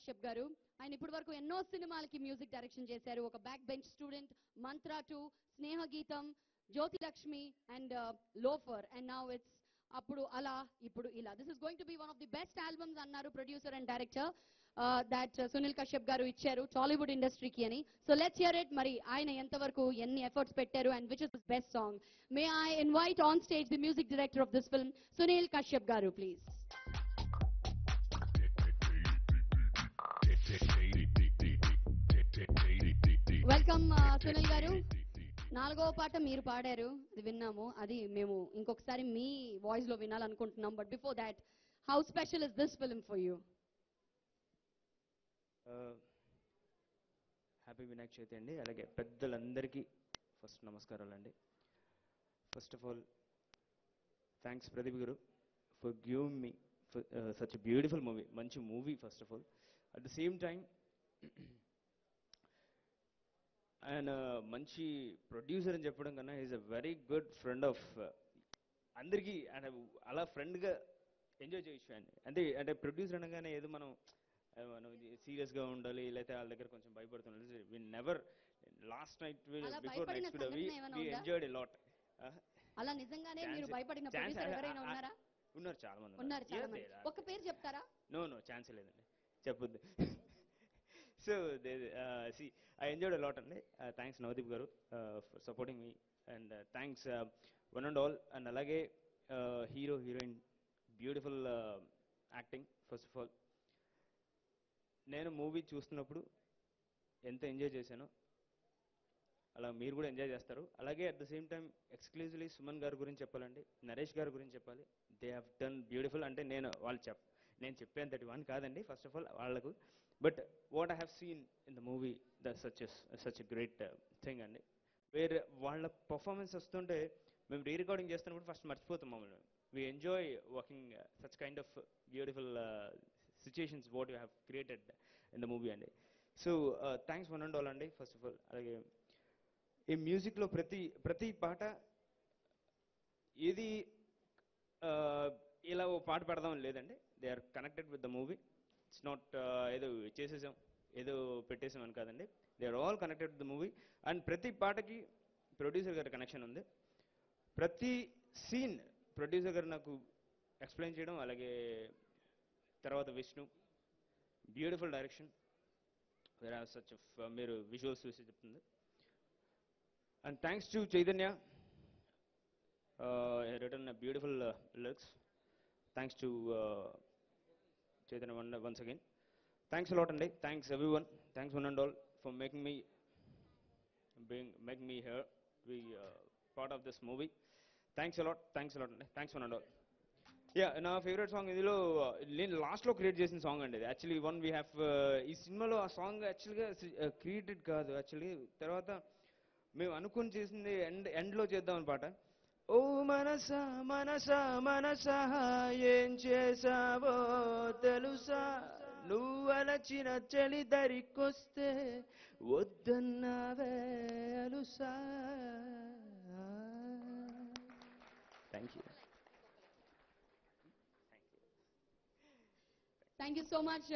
కశ్యప్ గారు. ఆయన ఇప్పటి వరకు ఎన్నో సినిమాలకి మ్యూజిక్ డైరెక్షన్ చేశారు. ఒక back bench student, Mantra 2, Sneha Geetham, Jyothi Lakshmi and Loafer, and now it's అప్పుడు అలా ఇప్పుడు ఇలా. This is going to be one of the best albums అన్నారు producer and director that Sunil Kashyap గారు ఇచ్చారు టాలీవుడ్ ఇండస్ట్రీకి అని. So let's hear it. మరి ఆయన ఎంతవరకు ఎన్ని ఎఫర్ట్స్ పెట్టారు and which is his best song. May I invite on stage the music director of this film, Sunil Kashyap గారు, ప్లీజ్. వెల్కమ్ సునీల్ గారు. 4వ పాట మీరు పాడారు, అది విన్నాము. అది మేము ఇంకొకసారి మీ వాయిస్ లో వినాలనుకుంటున్నాం. But before that, how special is this film for you? Happy Vinayaka Chavithi అండి. అలాగే పెద్దలందరికీ ఫస్ట్ నమస్కారాలండి. First of all thanks Pradeep garu for giving me such beautiful movie. మంచి movie first of all. At the same time ఆయన మంచి producer అని చెప్పడం కన్నా is a very good friend of అందరికీ. ఆయన అలా ఫ్రెండ్గా ఎంజాయ్ చేయొచ్చు అండి. అంటే ప్రొడ్యూసర్ అనగానే ఏదో మనం సీరియస్గా ఉండాలి, లేకపోతే వాళ్ళ దగ్గర కొంచెం భయపడుతుండాలి. We never. Last night before night we enjoyed a lot. అలా నిజంగానే మీరు భయపడిన ప్రొడ్యూసర్ ఎవరైనా ఉన్నారా? ఉన్నారు, చాలా మంది ఉన్నారు. చాలా మంది. ఒక పేరు చెప్తారా? నో ఛాన్స్ లేదండి, చెప్పొద్దు. So I enjoyed a lot అండి. Thanks Navdeep garu for supporting me, and thanks one and all. And అలాగే hero heroine beautiful acting. First of all నేను మూవీ చూస్తున్నప్పుడు ఎంత ఎంజాయ్ చేశానో అలా మీరు కూడా ఎంజాయ్ చేస్తారు. అలాగే at the same time exclusively Suman గారి గురించి చెప్పాలండి, నరేష్ గారి గురించి చెప్పాలి. They have done beautiful. అంటే నేను నేను చెప్పేంతటి వన్ కాదండి ఫస్ట్ ఆఫ్ ఆల్ వాళ్ళకు. But what I have seen in the movie such a great thing అండి. వేరే వాళ్ళ పర్ఫార్మెన్స్ వస్తుంటే మేము రీ రికార్డింగ్ చేస్తున్నప్పుడు ఫస్ట్ మర్చిపోతాం మమ్మల్ని. We enjoy working such kind of beautiful situations what you have created in the movie అండి. So thanks one and all అండి ఫస్ట్ ఆఫ్ ఆల్. అలాగే ఈ మ్యూజిక్లో ప్రతి పాట ఏది ఇలా ఓ పాట పెడదాం లేదండి. They are connected with the movie. It's not ఏదో చేసేసాం ఏదో పెట్టేసాం అని కాదండి. They are all connected with the movie. And ప్రతి పాటకి ప్రొడ్యూసర్ గారి కనెక్షన్ ఉంది. ప్రతి సీన్ ప్రొడ్యూసర్ గారు నాకు ఎక్స్ప్లెయిన్ చేయడం, అలాగే తర్వాత Vishnu beautiful direction. Where have such మీరు విజువల్స్ చూసి చెప్తుంది. And thanks to Chaitanya, written a beautiful lyrics. Thanks to Chaitanya once again. Thanks a lot, and thanks everyone. Thanks one and all for making me here, be part of this movie. Thanks a lot, and thanks one and all. Yeah, నా favourite song ఇందులో నేను లాస్ట్లో create చేసిన song అండి. Actually one we have ఈ సినిమాలో ఆ song యాక్చువల్గా క్రియేటెడ్ కాదు. యాక్చువల్లీ తర్వాత మేము అనుకుని చేసింది ఎండ్లో చేద్దామని పాట. ఓ మనసా మనసా మనసా ఏం చేసావో తెలుసా, నువ్వలచిన చలి దరికొస్తే వద్దన్నావే అలుసా. Thank you. Thank you so much.